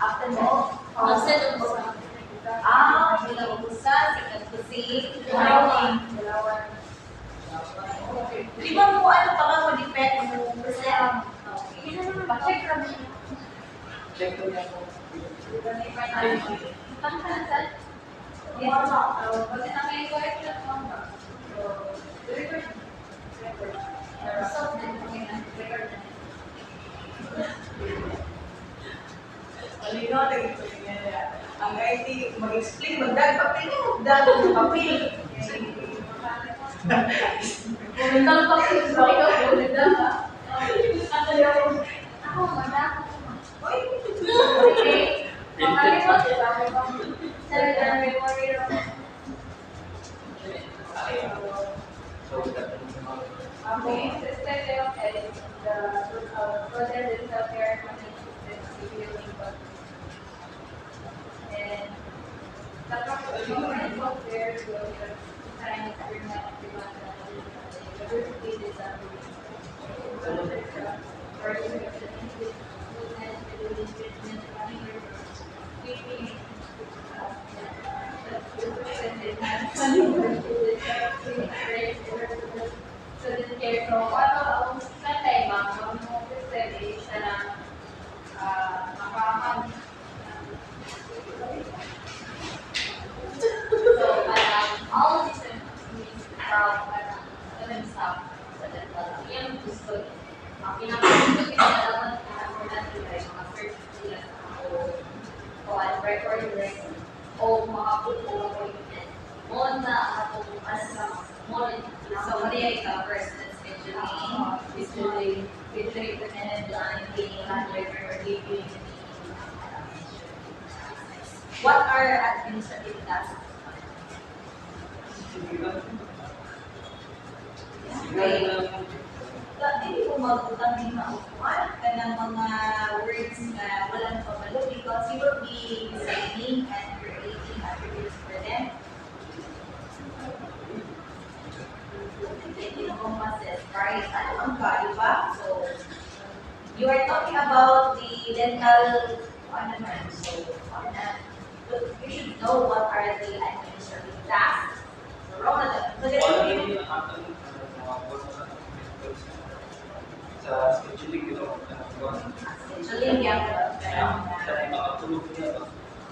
After mo? After ng usa. Bilang usa, second to say, dalawa. Di ba mo ano pa ka mo depend mo percent? Okay. Pa-check kami. Check ko na po. Pangkalasan? Yes. Kasi na may correction mo ba? So, record. Result din kami na record na. Malino, ang IT, mag-explain, magdag papel, magdag ng papel. Mental papel, so ikaw, mental ka. Ako, magdag. Oy, Okay. Makalimot, diba? Sa memory lang. Okay, system of edit, the project is out there, and the process of there will kind of bring that everyone the diversity is so this care so ano ang natay ma'am ang mo kasi siya na makakam so all these things from stuff sa dental yung gusto ang pinaka-gusto ko dapat na natin ay mga search nila o record list o mga buko o mo na atong asa mo so what do you cover scheduling recommended planning or giving what are administrative tasks? Hindi ko mag-utang din maupuan ka ng mga words na walang pabalo because you will be designing and creating attributes for them. Hindi na process, right? Ano ang ka, diba? So, you are talking about the dental, so, you should know what are the administrative tasks. So, wrong na Sa scheduling dito, scheduling yan. makatulog niya ba?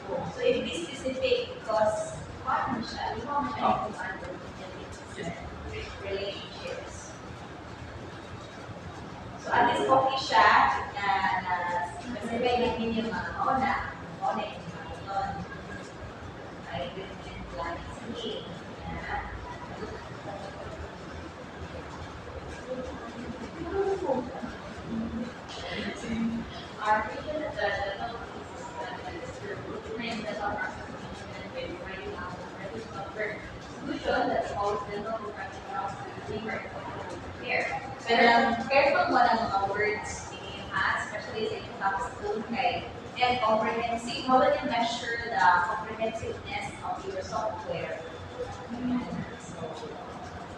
So, if be specific because paano siya, hindi mo siya kung ano relationships. So, at least okay siya na kasi may naging yung mga mauna yung mga doon. Ay, different planning sige. Our vision is that the solution that's always dental professionals to be very care. Pero careful mo ng mga words in especially sa inyong top school kay and comprehensive. How will you measure the comprehensiveness of your software? So,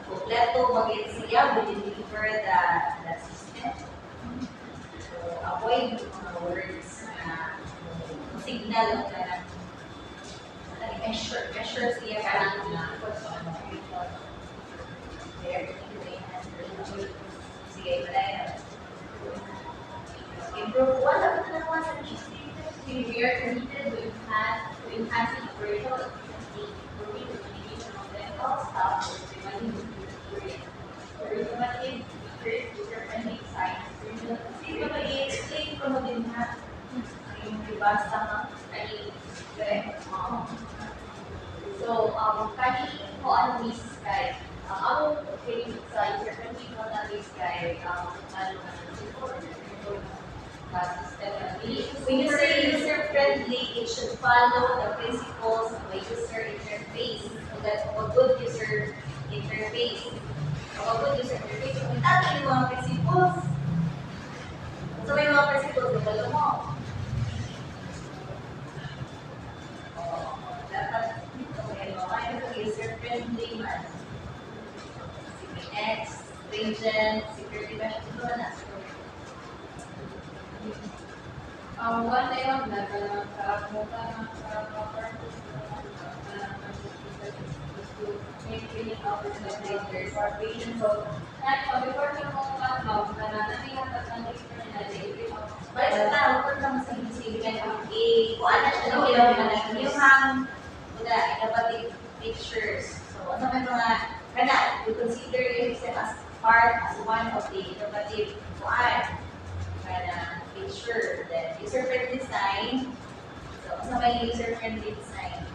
kompleto maging siya will deliver the system. So, avoid yung mga words na signal na measure siya ka lang sige, malaya. Improve wala na naman sa we are committed to enhance the operational efficiency, improving the communication of dental staff, innovative features, user-friendly design. Kasi ba i-explain ko mo din ha? Yung ibasta ka, ay so, kani ko ano miss kay ang feeling sa user-friendly ko na miss kay ano when you say user-friendly, it should follow the principles of a user interface. So that a good user interface, a good user interface, so may yung mga principles. So may mga principles na wala mo. Dapat user-friendly man. CPX, stringent, security measures, ito na. One day of na sa muka ng make really opportunities for patients. So, before ka mo matawag, nananalingan ka sa next person na day. Balik sa tao, kung naman sa hisigan, kung ano siya na kailangan yung hang, wala, dapat pictures. So, ano may mga, kana, you consider yourself as part, as one of the innovative kuan. Kana, picture, then user-friendly design. So, ano may user-friendly design?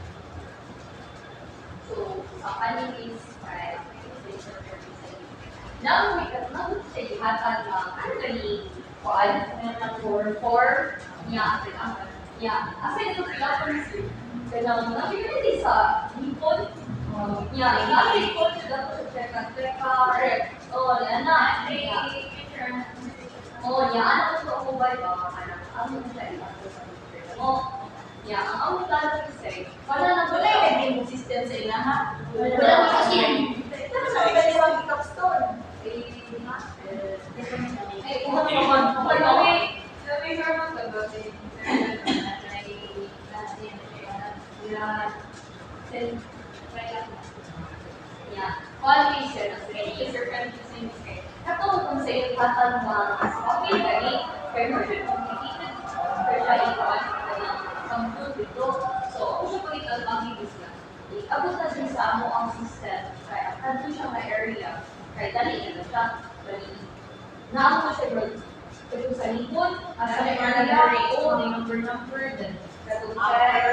So, ang is right, user-friendly design. Now, we can say hatag na actually kuan for aside ito sila person kailangan mo nakikita sa hipon hipon sila po sa teka o na ano ko ako ba ang ang plano kasi wala na Wala yung naging system sa ilaha. wala kasi Ito na sa kanilang capstone. Abot na din sa amo ang system, kaya kanto siya nga area, kaya dali na siya, dali. Naamo na siya bro. Pero sa lipon, asa na yung area, o number, then katong check,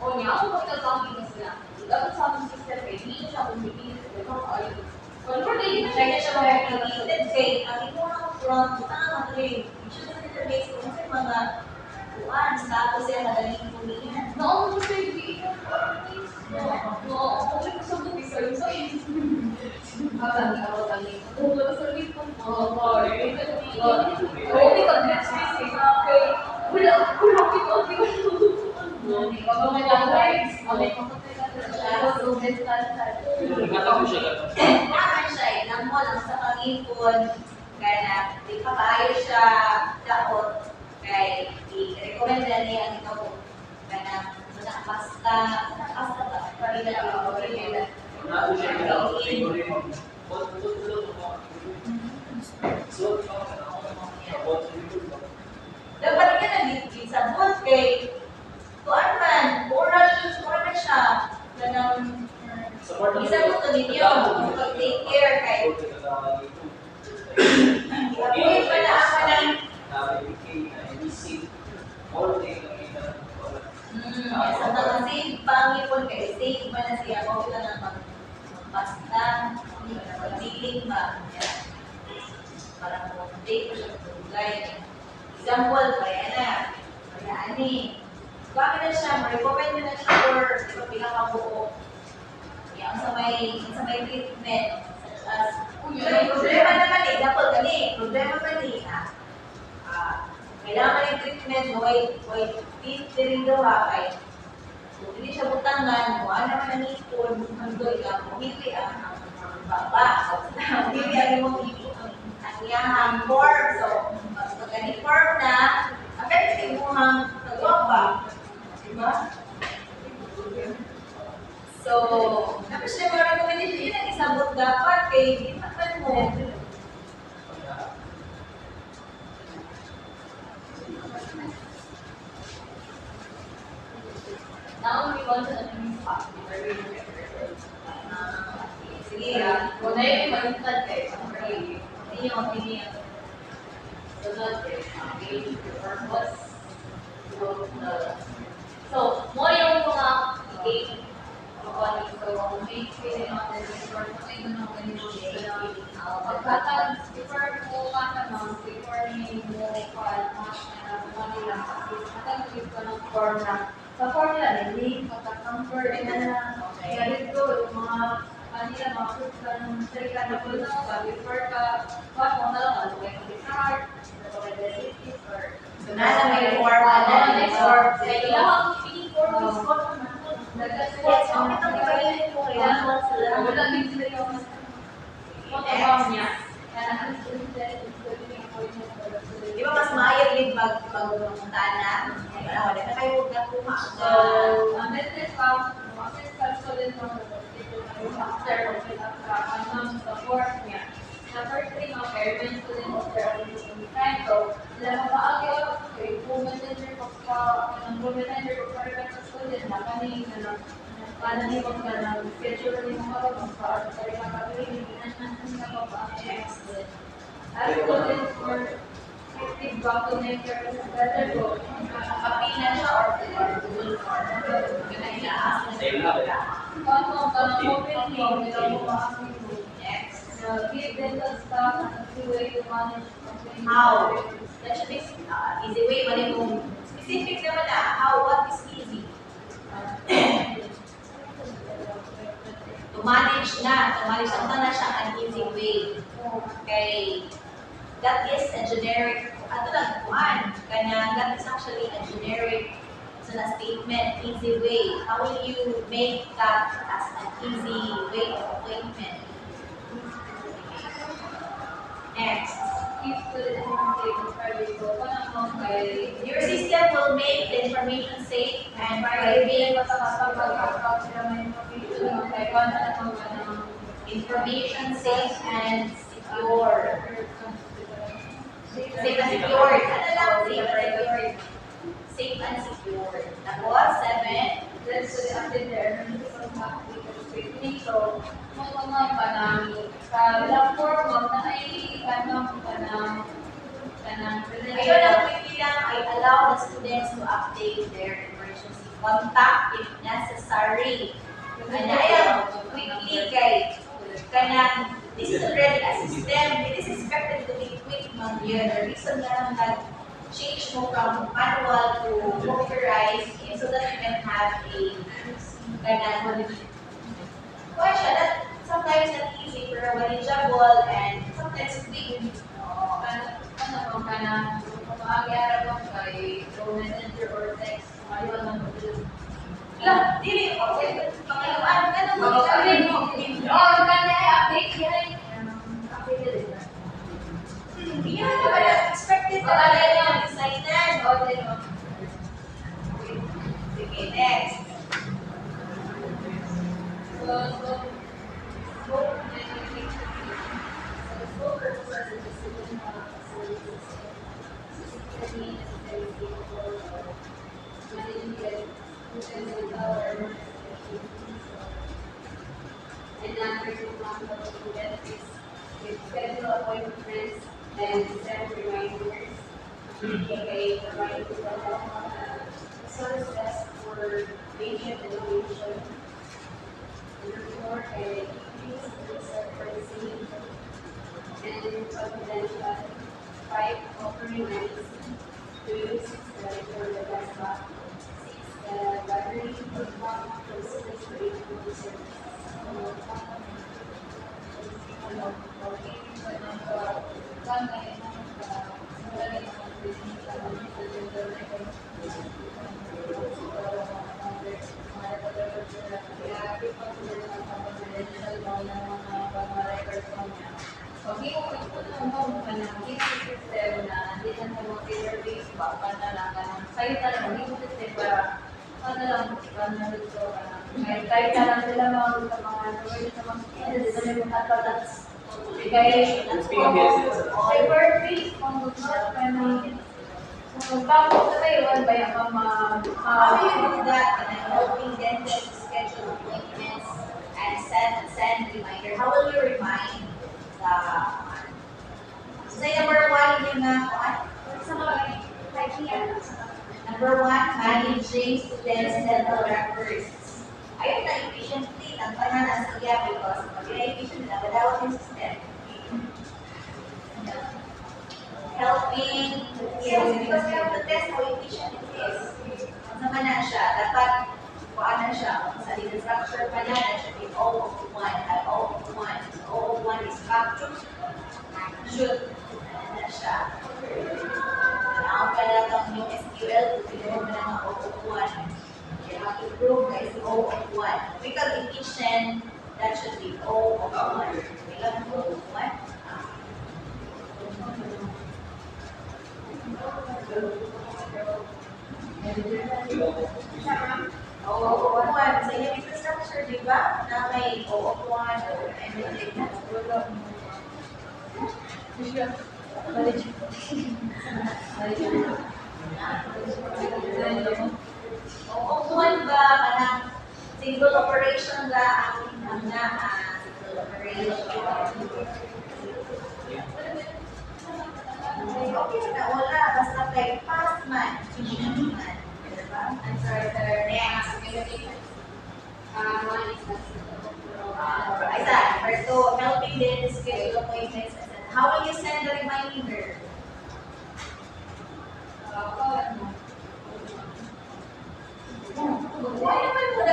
o niya, ako magtatangging na sila. Dapat sa among system, kaya hindi siya kumipili, pero ayun. Well, for the Check na siya mga related kay ang ito ang front, tama rin. Issue sa database kung sa mga kuan, status yan, madaling pulihan. no, mo siya yung no, okay ko sa buti sa iyo, so yun. Wala sa lipon mo, okay, ka next week, okay. Wala kita, okay. Nagkataon siya lang. Naman siya, ilang mo lang sa pangipon, kaya na, di pa kayo siya daot, kaya i-recommend na niya ang ikaw, kaya na, nakapasta ba? Parila yung Nato siya lang. So, dapat ka nagigit sa booth kay kuan man, oral na siya. Ganang isa mo to ninyo, pag-take care kay iapin pa na ako ng sa mga save pangipon kay save ba na siya mo kita na magpasta, mag-dealing ba? Para mo-take ko siya sa tulay. Example, kaya na. Kaya ani. Bakit na siya? Ma-recommend mo na siya for pinakabuo. Yan sa may treatment. Such as, problema naman eh. Example gani. Problema pa ni. Kailangan yung treatment mo ay teeth din daw kay. So, hindi siya butangan. Wala naman ang ipon. Hangdoy ka. Hindi ang baba. Hindi ang imong ipon. Ang iyahang form. So, mas magani form na, agad sa imuhang nagwapa. Diba? So, tapos siya mga recommendation, yun ang isabot dapat kay ditakpan mo. Now we want to achieve Sige, kung na yung malintad kayo, hindi yung opinion. Sunod kayo, engage the purpose. So, more yung mga engage. So, make feeling on the report. Ito na ako yung pagkatag, before mo katanong, before mo match na money lang, matag-give ko ng form na sa formula, nilink, pagka-comfort, kaya dito, yung mga kanila, mga fruit ka ng sarika na po na, before ka, what mo na lang, ano kayo mag-start, ano kayo diabetes, or nasa may form na next form, kaya ilang feeling form is what naman, Yes, okay itong ibayin ko kaya wala din sila yung niya. Kaya di ba mas maayag din pag ng tanan. Wala na kayo nagkuha. So, ang business class ko din mga after support niya. Sa first thing, ang parents ko din after time. So, sila mapaagi ako, improvement center ko parents sa school din, na kami, paano niyo kung schedule rin mo ako, para sa rin ang kapatid, hindi na mapaagi. As students for effective bottleneck better go, Kapina siya or doon or Same lang. Next. Give them the staff and a way to manage complaints. How? That should be easy way. Mali kung specific naman na. How? What is easy? To manage na. To manage na siya an easy way. Okay. That is a generic. Ato lang kuan. Kanya, that is actually a generic statement, easy way. How will you make that as an easy way of appointment? Next. Keep to the information private go. Your system will make the information safe and private information safe and secure. Safe and secured. Ano lang? Safe and secured. Safe and secured. Tapos, 7. Let's say after there, so, mga panang sa form na ay kanang Ayun ang bibilang, I allow the students to update their emergency contact if necessary. Kanya, ayan, quickly kay kanang, this is already a system. It is expected to be quick man yun. The reason na nag-change mo from manual to computerized is so that you can have a kanang, why siya, that sometimes not easy pero manageable and sometimes quick. messenger or text, maliwan ng Lah, dili, okay, pangalawaan ka na mo. update yan. Updated na. Hindi na pala expected na pala yung excited. Sige, next. And not responsible to get this with schedule appointments and send reminders, aka provide sources for patient education, report and increase research privacy and confidential, 5 offering medicine, 2 for the best lab, 6 library for service for research. Kahit na lang sila mga sa mga birthday, kung gusto bago sa tayo, ba yung How do you do that? And I'm helping dentists schedule appointments and send reminder. How will you remind the say number 1 yung number 1, managing students' dental records. Ayun na efficiently, nagpanan na siya because pag-efficient na badawat yung system. Helping, yes, because we have to test how efficient it is. Kung naman na siya, dapat kuhaan na siya. Kung sa data structure pa niya, that should be O of 1. At O of 1. O of 1 is capture. Should. Na siya. Now, kailangan yung SQL, pinagawa mo ng O of 1. You have to prove that it's O of 1. Because efficient, that should be O of 1. Kailangan O of 1. Oo, ano, sa inyong infrastructure, di ba? Na may OOP1 o everything. OOP1 ba, kanang single operation ba, ang na, single operation. Okay na, wala. Basta kay past man, hindi man. Diba? I'm sorry, sir. Next. Isa, number 2, helping them schedule appointments. How will you send the reminder? Why naman mo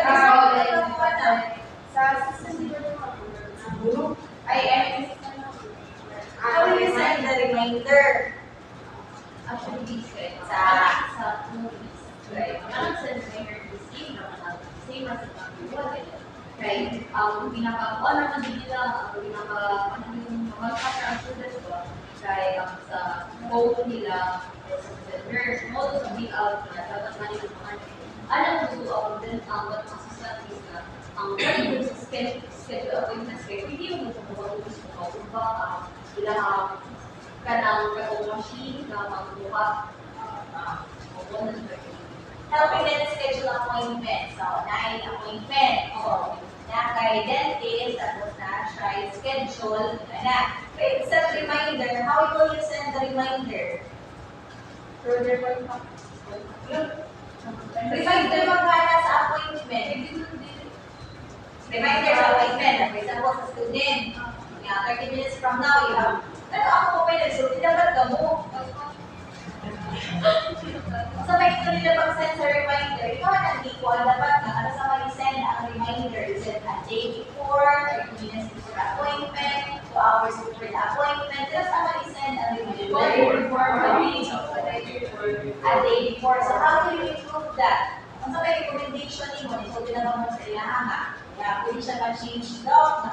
how will you send the reminder? Actually, this way. Sa movies. Right? Ang send reminder is same as right? Pinaka-on naman din nila, ano yung mga students ko, kaya sa code nila, nurse, modus of the out, dapat man yung mga alam ko din ang what assistant is na ang pwede sa schedule appointments kayo, hindi mo sa mga gusto ko, kung ba, ilang kanang katong machine na magbuka, helping them schedule appointment. So, 9 appointment. O, na kay dentist, tapos na siya schedule. Na. Wait, set reminder. How will you send the reminder? Reminder magkana sa appointment. Reminder sa appointment. For example, sa student. Yeah, 30 minutes from now, you have, ano ako pa pwede? So, dapat ka mo. So, may ito nila pag-send sa reminder. Ikaw ang equal, dapat nga, ano sa mag-send ang reminder? Is it a day before, 30 minutes before the appointment, 2 hours before the appointment? Kaya sa mag-send ang reminder? A day before. So, how do you improve that? Ang sa may recommendation ni mo, ito ginagawa mo sa ilahanga. Kaya pwede siya mag-change lock,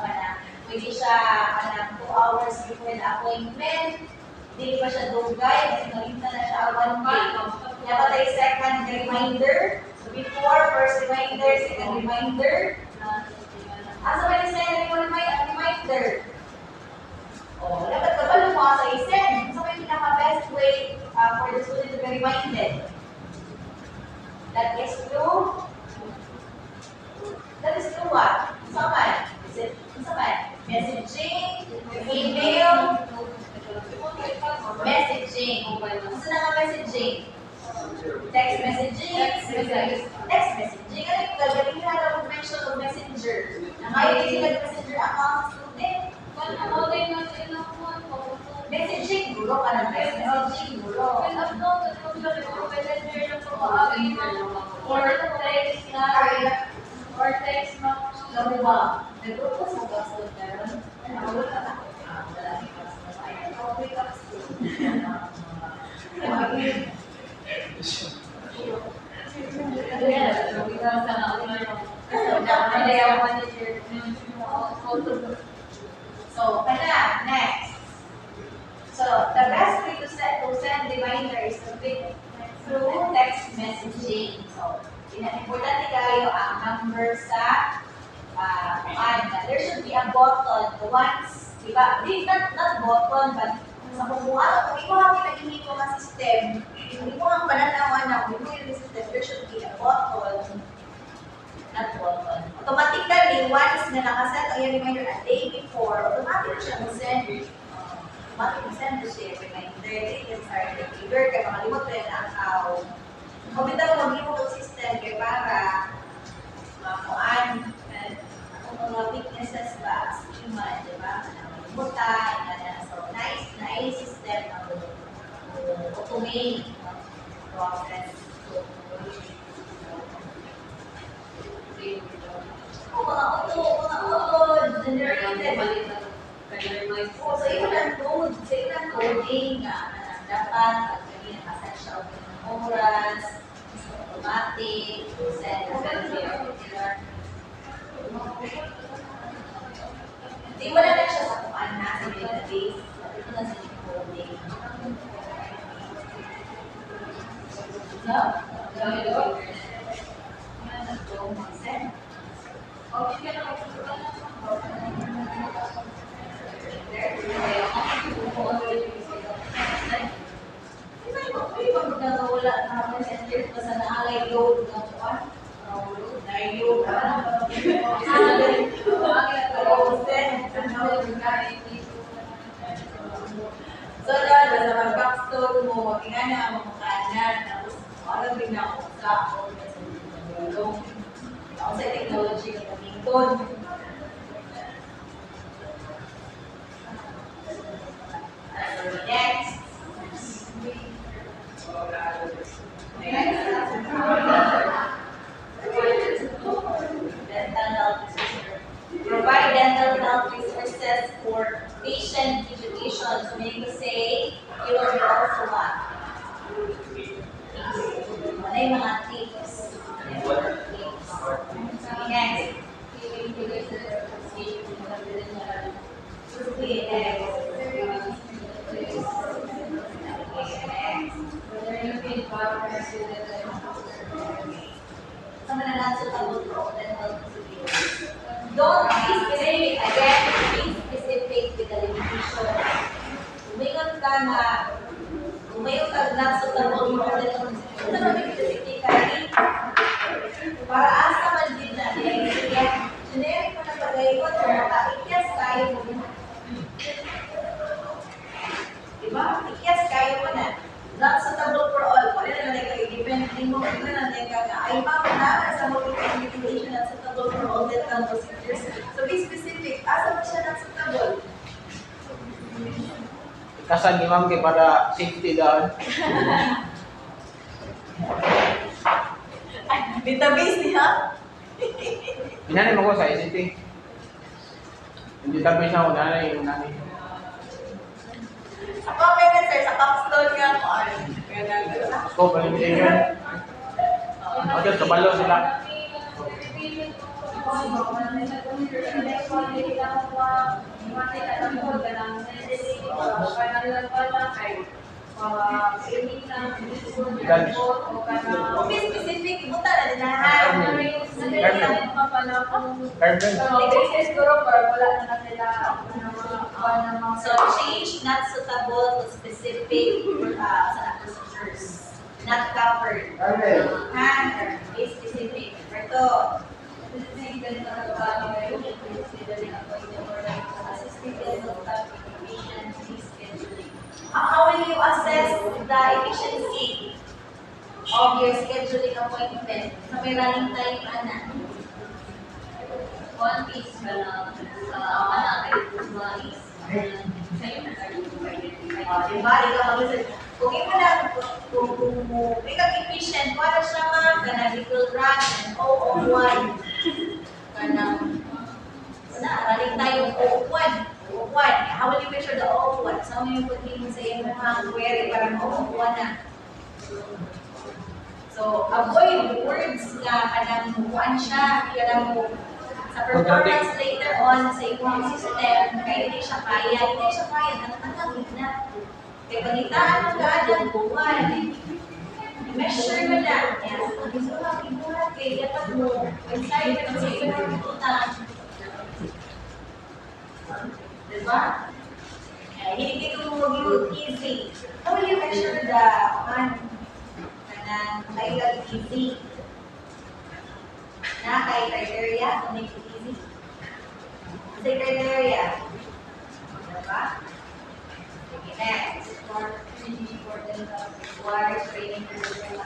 pwede siya 2 hours before the appointment. Hindi pa siya dugay, kasi naging na siya 1 day. Kaya pa tayo second reminder. So before, first reminder, second reminder. Asa ba yung second reminder? O, dapat ka ba lumawa sa isend? So may pinaka-best way for the student to be reminded. That is through what? Saman? Is it saman? Messaging, email, messaging. Gusto na nga messaging? Text messaging. Text messaging. Ano yung gagaling na mag-mention of messenger? Ngayon din sila messenger account sa student. Messaging, gulo ka ng messaging, gulo. Or text mo. Sabi ba, nag-grupo sa basta meron. Wala ka. So, next. So, the best way to send reminders through text messaging. So, importante kayo ang number sa there should be a button. The ones, diba? Not button, but sa kumuha, kung ikaw ang pinag-ihip ko ng system, kung ikaw ang pananawan na kung ikaw yung system, there should be a button. Not button. Automatically, once na nakaset ang yung reminder a day before, automatic siya mag-send. Automatic mag-send siya reminder. It is our trigger, kaya makalimot rin ang tao. Kung bitaw mag-limot ang system, kaya para makuhaan ang mga weaknesses ba sa human, di ba? Buta, so nice system na automate process. Mga auto, generated. So, ilang coding na dapat, pag ganyan, nakaset siya ng oras, automatic, send particular. Hindi mo na siya sa kung ano sa database. Ito na sa coding. kapstone mo, ingana, mamakanan, tapos alam din na ako sa ako, ako sa technology na pamington. Next. Dental health resources. Provide dental health resources for patient education. So meaning to say, you will be also what? Ano yung mga tips? Next. Sama na lang sa tawag ko, dental procedures. Don't be specific. Again, be specific with the limitation. Umingon ka na, umayon ka na sa tawag mo, dental procedures. Ito na may specifically. Para asa man din na, generic mo na pag-ayot, ikyas kayo mo na. Diba? Ikyas kayo mo na. Not suitable for all. Kung ano na depending mo, ano na ay ma'am na sa multiple mutilation not suitable for all dental procedures. So be specific. Asa mo siya not suitable? Kasan ni ma'am kay para safety daw. Database niya? Inani mo ko sa ICT. Hindi database na ako nanay yung nanay. Sa comment sir, sa capstone nga ako. Scope limitation. Okay, kabalo sila. Be specific, buta na dinahan. Carbon. So change not suitable to specific procedures. Not covered. Be specific. Ito. How will you assess the efficiency of your scheduling appointment? Sa may running time, ana? One piece ka lang sa malaki mga is sa'yo na Diba? Ikaw mag-isip. Kung ikaw na, kung ikaw efficient, para siya ma'am, ka na little run and O01. Ka na, running tayo O01. O01. How will you measure the O01? Saan mo yung pagtingin sa iyong mga query para ma-O01 na? So, avoid words na kanang mukuan siya, kanang mo sa performance later on sa iyong system, kaya hindi siya kaya, natangagin na. Kaya panitaan mo gaadang buwan, measure mo na. Yan, gusto mo ibuhat kay dapat mo, inside ka sa iyong utang. Diba? Hindi ko mo easy. How will you measure the kailan easy? Na kay criteria to make it easy. Say criteria. Diba? Okay, next. Requires training for the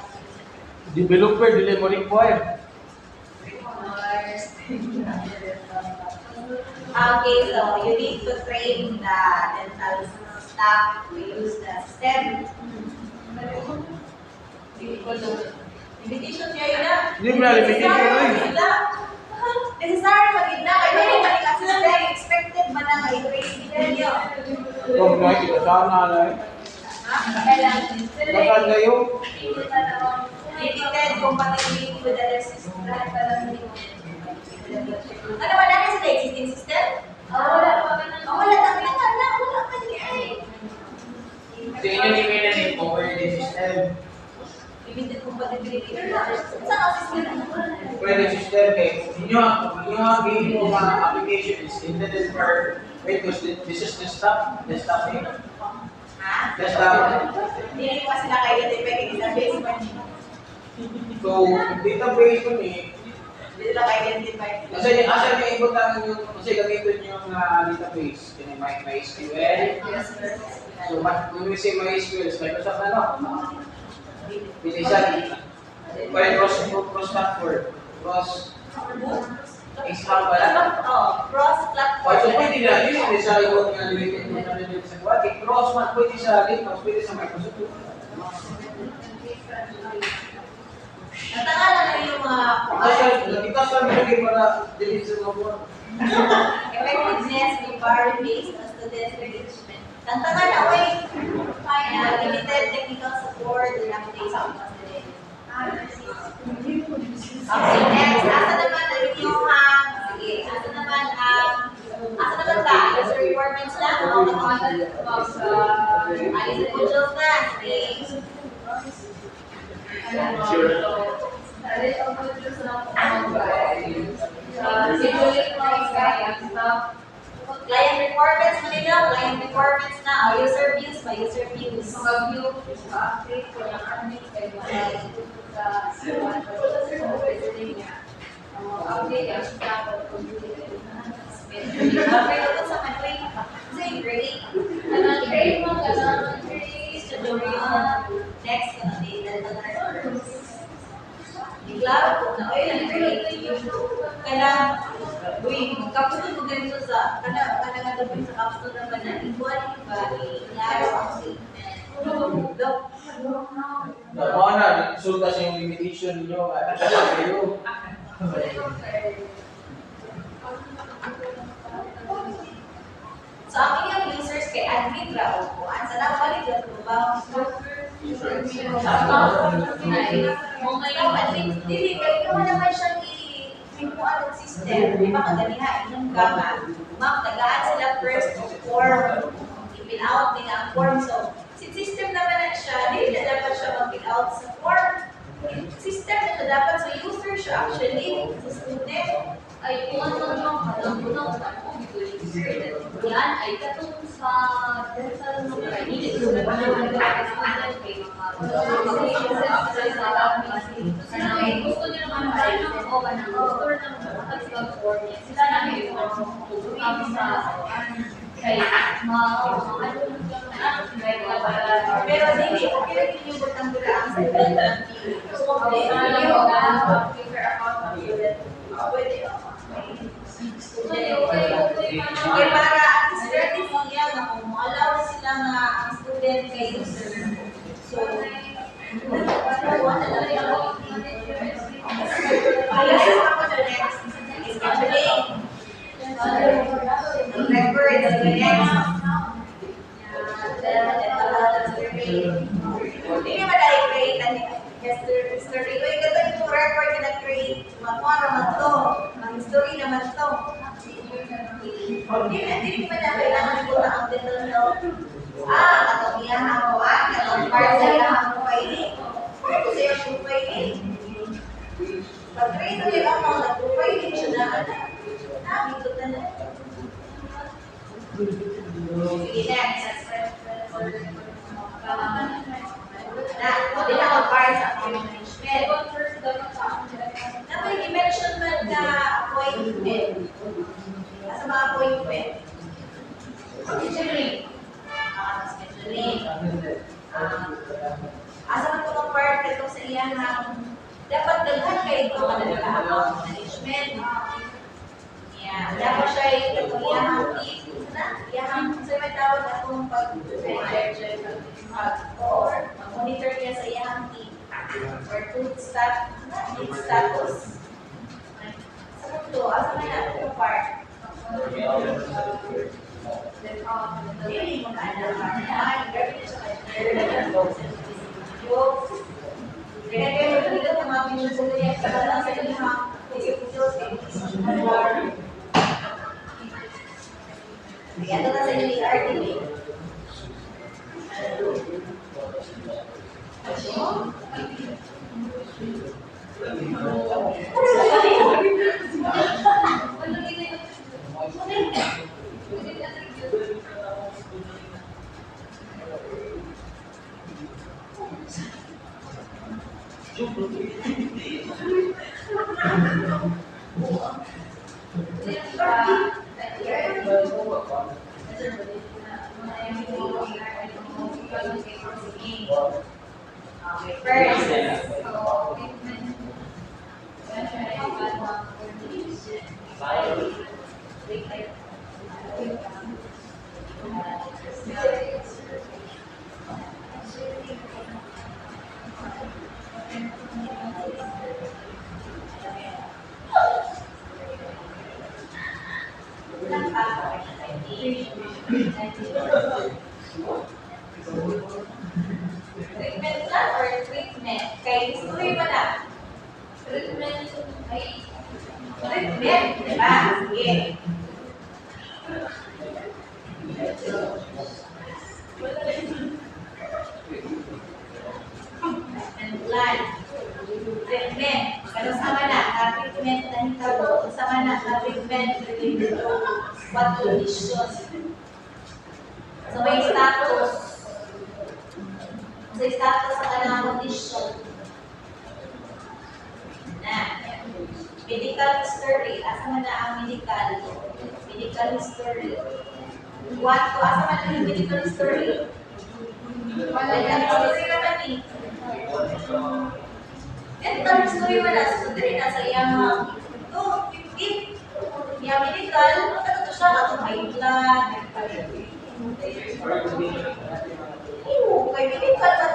Developer dili mo require. Okay, so you need to train the dental staff to use the STEM. Limitation niya yun na. Hindi mo na limitation yun. Necessary magiging na. Kaya may maling assistant. Expected ba na i-train niyo? Kung na kita sana na eh. Bakal kayo. Limited compatibility with other systems. Ano ba natin sa existing system? Wala na. Wala pa niya eh. Sa inyo ni Mina ni operating system. Limited compatibility with other systems. Saan ang system? Operating system kay inyo ang game mo mga application is intended for because this is desktop eh. Ha? Desktop. Hindi ko kasi nakaya depende database pa niyo. So database mo ni Hindi lang identify. Asa yung ibutang yung, kasi gamitin yung database, yung MySQL. Yes, sir. So, when we say MySQL, Microsoft ano? Bilisan. Well, cross-platform. Exam pala. Cross-platform. So, pwede na, yun sa ibang nga nilitin mo na nilitin sa kuwag. Cross man, pwede sa Linux, pwede sa Microsoft. Natangalan na yung mga Ikaw sa mga para delete sa mga effectiveness, environment-based, na student engagement. Tantangan na, wait, limited technical support, and updates on student. Okay, next, asa naman ang inyong sige, asa naman ka? User requirements na? Alis sa modules na? Sige. Client requirements na nila, client requirements na. User views ba? User views. Okay, ito sa country. Kasi grade. Next, data Claro, na oy kaya kapag mo ganito sa nga gawin sa capsule na ba na igual ba klaro ang statement. Mga na, resulta sa yung limitation niyo. Kayo. So, ang inyong users kay admin ra o kuan sa nabalik na ba? Dili kay ikaw naman siyang i-kuan ng system. Di ba kaganiha inyong gama? Ma'am, tagaan sila first of form. I-fill out nila ang form. So, si system naman na siya, dili na dapat siya mag-fill out sa form. System na siya dapat sa user siya actually, sa student. Ay, kung ano yung kalang-unang ako, yan ay katong sa dental ng kainit. So, gusto nyo naman tayo ng o ng store ng California. Sila na may sa kay Pero dili, okay rin yung butang bulaan sa student. So, pwede. Okay, para at strategy niya na kung allow sila na ang student kay user. So, records, hindi naman dahil create ang history. Kung ito yung record na create, makuha naman to, ang history naman to. Hindi naman na kailangan ko na ang detail. Katong iyan ako, katong part sa iyan ako kainin. Part sa iyan ako kainin. Pag-create ulit ako, nag-profiling siya na. Dito na na. Sige, next. Hindi na mag-part sa management. Dapat i-mention man na appointment. Sa mga appointment. Scheduling. Scheduling. Asa man itong part ito sa iyan dapat daghan kayo ito account management. Dapat siya ito iyahang team. Iyahang sa may tawag akong or monitor niya sa iyahang team. Or food status. Sa mundo, asa man na itong part. Hindi mo na kaya kayo dito ng mga pinagsasabi sa kalang sa inyong mga kaya ito na sa inyong RTV. Okay, sige. Okay, first. So, treatment lang or treatment? Kay history ba na? Treatment ay treatment, di ba? Sige. And plan. Treatment. Pero sama na, treatment na hitabo. Sama na, treatment related to what condition. So may status. Sa status sa kanilang condition. Na. Medical history. Asa man na ang medical? Medical history. What to? Asa man na yung medical history? Medical history naman eh. Medical history wala. So, dali na sa iyang ito, 15. Yung medical, ano to siya? Ito may blood. Oo, kay medical sa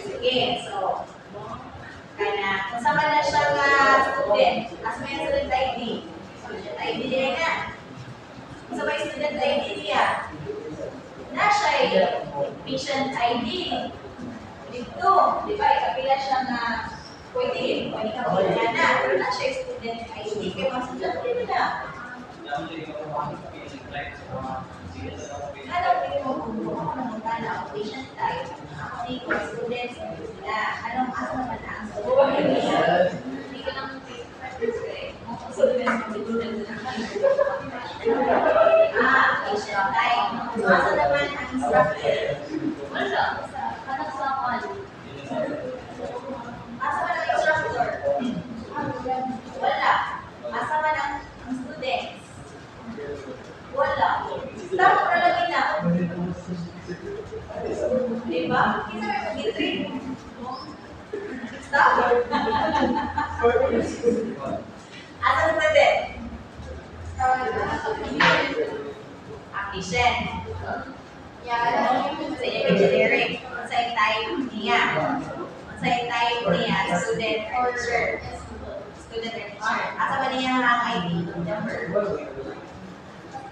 sige, so, kana, kung sama na siya nga student, as may student ID. Student ID niya na. Kung sa may student ID niya, na siya patient ID. Dito, di ba, ikapila siya nga pwede ka pila na. Pero na siya student ID, kaya mga student ID na. Ano mo kung ano ang patient type? Ako ni students na anong asa naman ang hindi ka lang patient type. Asa naman ang instructor? Wala. Anak sa akin. Asa man ang instructor? Wala. Asa man ang students? Wala. Stop na lang na. Diba? Kita may mag-treat. Stop. Asa na pwede? Patient. Sa iyo generic. Sa yung type niya. Sa yung type niya, student or teacher. Student or teacher. Asa ba niya ang ID number?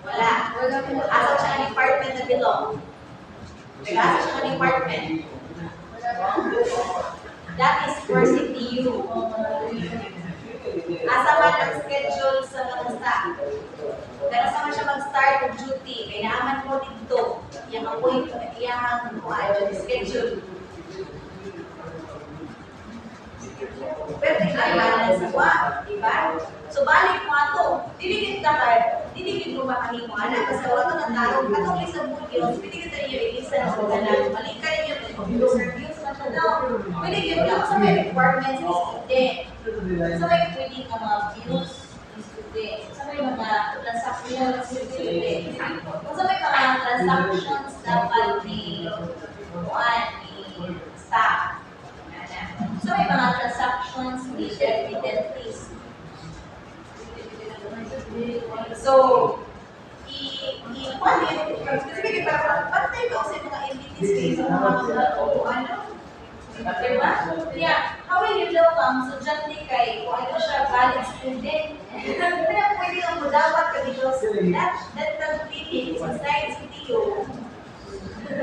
Wala. Asa siya ang department na belong? Asa siya ang department? That is for CTU. Asa man ang schedule sa mga staff? Pero sa man siya mag-start ng duty, kailangan mo dito. Iyang appointment, iyang schedule. Pero kailangan sa wa, di ba? So balik mo ato. Diligid ka card, diligid mo makahimo ana kasi wala ka nagtarong katong lisa bulyos, pwede ka tayo ilisa na sa ganan. Balik ka rin yung computer reviews na ito daw. Pwede yun lang sa may requirements ni student. Sa may pwede ka ma-views ni student. Sa may mga transactions ni student. Sa may mga transactions dapat ni staff. So may mga transactions ni debt list. So, specific para patay ko sa mga entities sa mga ano? Diba? Kaya, how will you know ang estudyante kay kung ano siya valid student? Kaya pwede kang mudawat ka dito that clinic is inside CTU.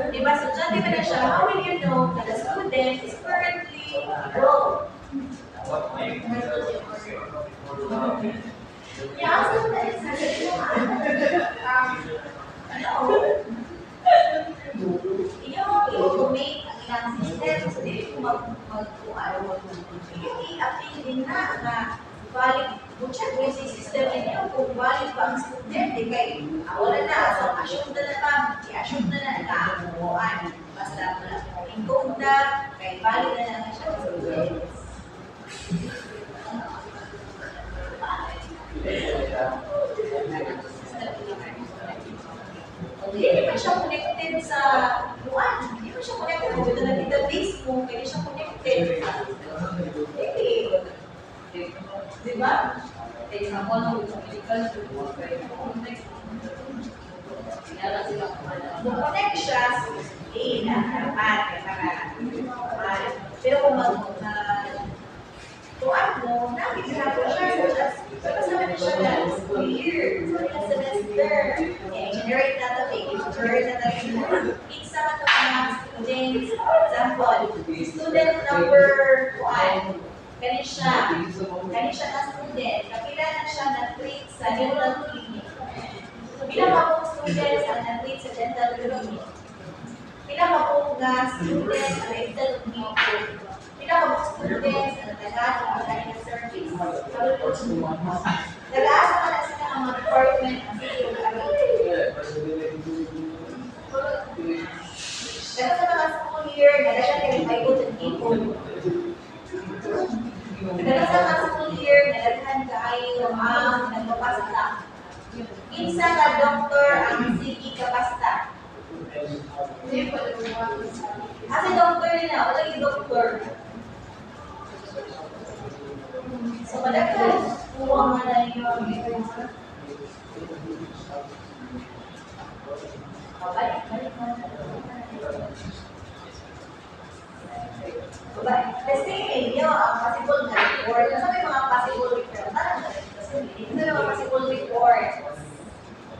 Diba? Estudyante ba na siya? How will you know that the student is currently enrolled? Yeah, so that is i-automate ang ilang system. So, dito i-update din na valid. Check mo yung system ninyo kung valid pa ang student. Kaya wala na. So, assume na ba? I-assume na na basta encode na, kaya valid na lang siya sa students. siya connected sa buwan. Hindi mo siya connected. Kung ito na database mo, hindi siya connected. Di ba? Example, ng medical support, Mag-connect siya sa dapat. Pero kung tuwan mo, nabigyan siya. Kasama na siya na year, sa semester. Generate database. Isa ka mga students. Example, student number 1. Ganit siya na student. Kapila na siya na-treat sa dental clinic. Pila ka pong students ang na-treat sa dental clinic. Pila ka pong students ang dental clinic. Pila ka pong students ang nag-aasang ng service. Nag-aasa ka na sila ang mga department ng video. Pero sa mga school year, nalagyan kayo may good and people. Pero sa mga school year, nalagyan kayo ang nagpapasta. Kinsa ka doktor ang sige kapasta. Kasi doktor nila, wala yung doktor. So, malagyan, kuha nga na yung balik. Kasi inyo ang possible na report. Kasi may mga possible report. Kasi may mga possible report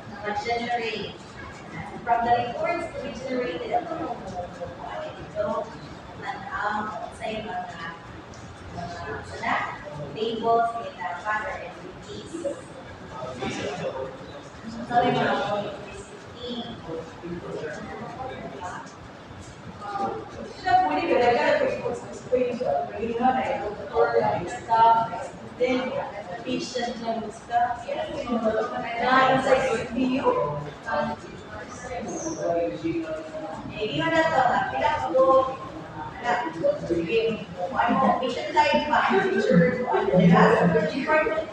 na mag-generate. From the reports to be generated, ito mo ito sa yung mga tables, kita, father, and duties. So, may mga Siya po ni Galaga, staff, then patient na staff, na sa video. Hindi mo na ito, pila ko, ano, patient life pa, teacher, department,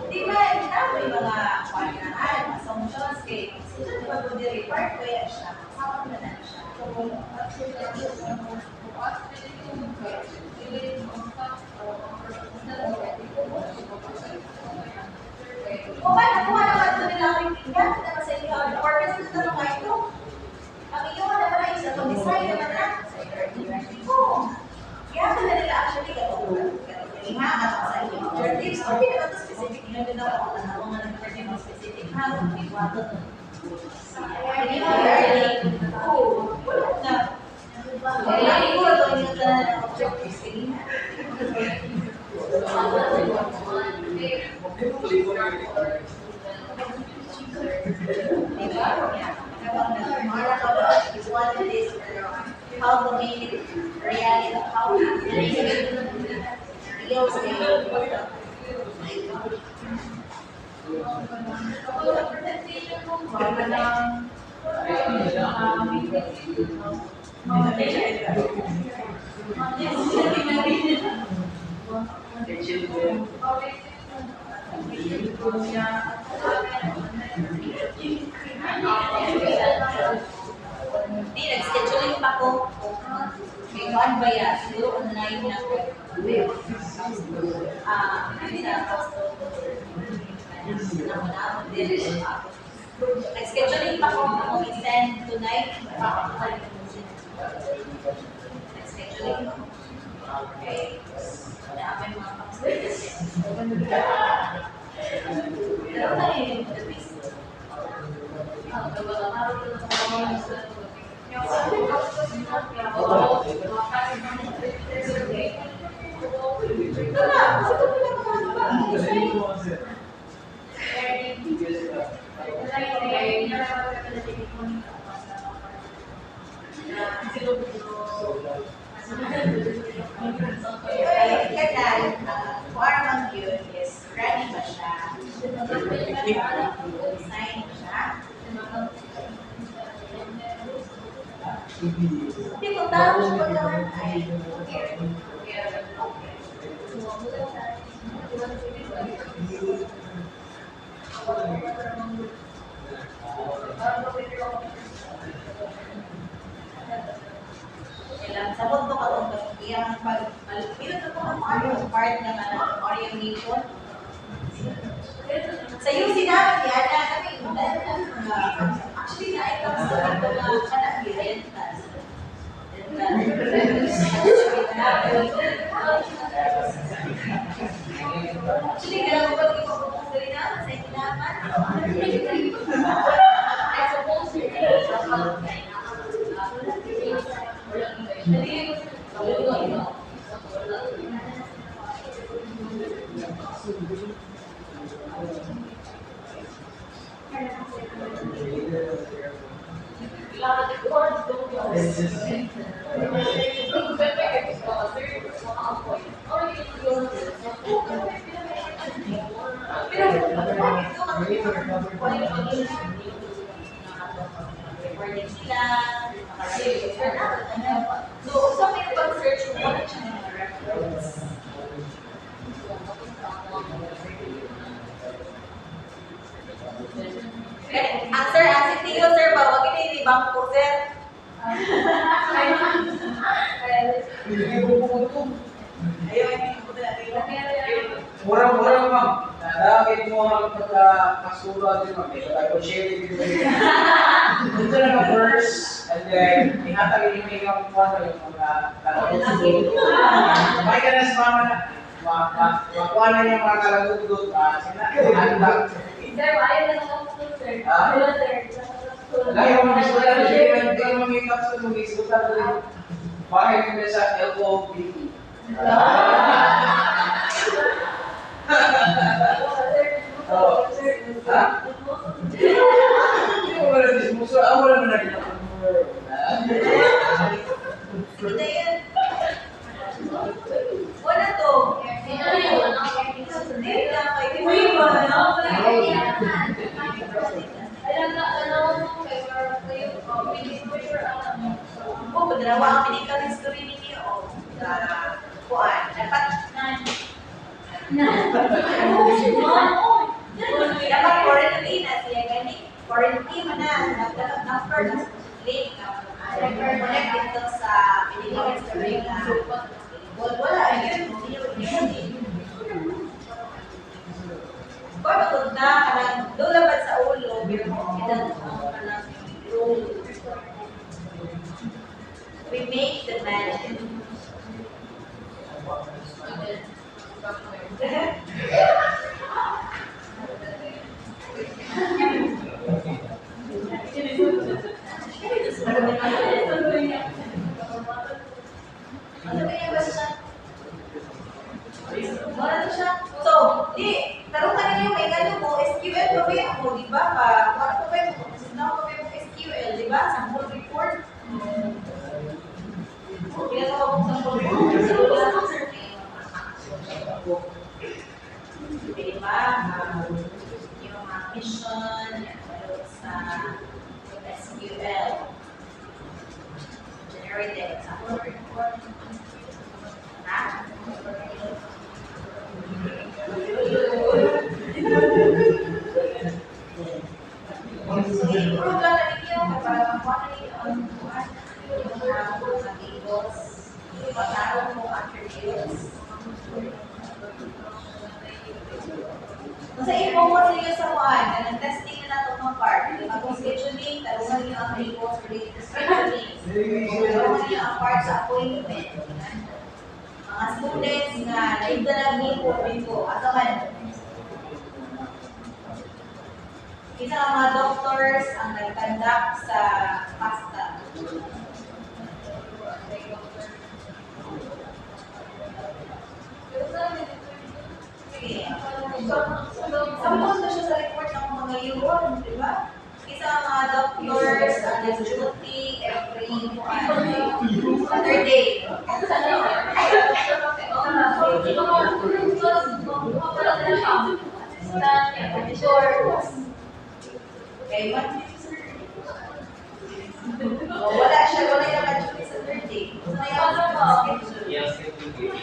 di ba, may mga pangalan, assumptions, kay susunod pa po di report, kaya siya, kasama na lang siya. Kung ba, nakuha naman ito nila ang tingnan, na sa inyo, ang department sa ito naman ito. Ang iyo na pala isa, kung design naman na, sa ito, kaya ito na nila actually, nga at sa inyo. Tips, hindi naman ito specific, yun din ako, ako nga nag-party ng specific, ha, may wato. Hindi mo wala na. Wala ko ito, yung objectives, sige na. How to make it reality, how to make it real Hindi, nag-scheduling pa ko. May one ba yan? Siguro online na ko. Nag-scheduling pa ko. Ako i-send tonight. Nag-scheduling pa. Okay. Wala may mga pang-scheduling. Pero na eh. Hindi ko tapos ko naman ay Kailangan sa mundo ka itong iyang pag-alpilot ito ang part ng orientation. Sa iyo sinabi niya na kami, actually na-items na ito na kanag-rentas. Actually, kailangan ko pag ipapapong gawin naman sa ikinaman. I suppose you Recording sila, so, sa may pag-search mo, wala siya ng mga reference. Answer, answer niyo, sir, ba? Wag ito yung ibang po, sir. Ayaw, hindi ko na. Murang-murang, ma'am. Dahil mo ang pagkakasura din, ma'am. Ito share din dito. Ito na ang first, and then, ihatag yung mga yung mga kalagutot. May ka na sa mama na, makuha na niya mga kalagutot. Handag. Sir, ayaw na ng school, sir. Ah? Hello, sir. Dahil yung mga isulat, hindi ka mag-makeup sa mga isulat rin. Bakit mo sa LOBE? Oh. Ha? Hindi mo wala dismuso. Wala mo na rin ako. Ito yun. Wala to. Hindi lang kayo. Uy, oh, dalawa ang medical history ninyo. Kuan, dapat dapat quarantine na siya gani. Quarantine mo na. Dapat number na link na. Connect dito sa medical history na. Wala, ayun. Kung matod na, kanang doon laban sa ulo, pero confident ang kanang role. We make the magic. Ano ba yung basta? Wala na siya. So, di, tarong ka ninyo may gano'n mo, SQL pa ba yun mo, di ba? Ano pa ba yun mo? Sinaw pa ba yung SQL, di ba? Sample report. Pinatawag mo sample report. Di ba? Yung mga mission, sa SQL. Generated sample report. Ha? So, i-improve lang na ninyo para makuha na ninyo ang mga tables, pagkaroon mo attributes. Kung sa i-focus ninyo sa kuhan, kanang testing na natin mga part, kung scheduling, tarungan ninyo ang tables related to scheduling. Tarungan ninyo ang part sa appointment. Mga students nga naibdalag ni po, ataman. Isa ang mga doctors ang nag-conduct sa pasta. Sige. Sampun na siya sa report ng mga yun, di ba? Isa ang mga doctors ang nag-duty every other day. Okay, what is wala siya, wala yung nag-duty sa third day. Sa yung schedule.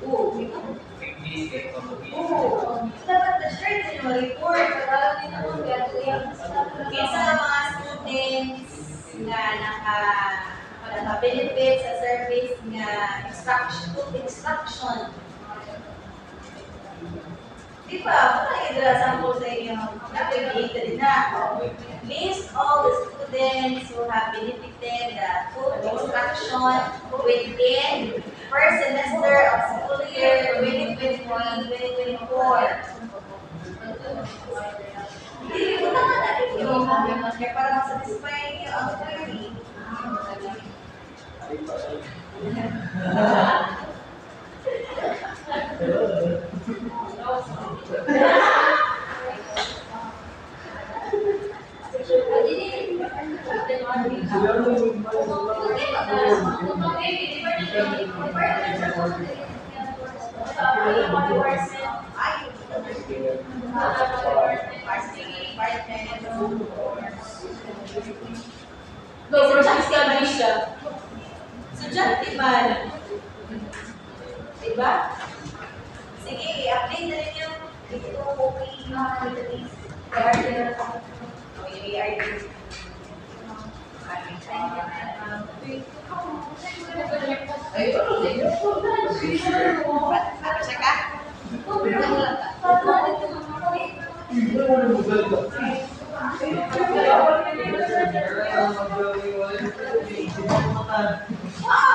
Oo. Oo. Dapat na-share din yung report. benefits sa service nga instruction. Di ba? Wala yung sample sa inyo. Napag-data din na. List all the students who have benefited the food instruction within first semester of school year 2023-2024. Hindi ko naman natin yun. Kaya para masatisfy niyo ang query. Estudyante man. Diba? Sige, i-update na rin yung dito okay na database. Ano siya ka? Wow!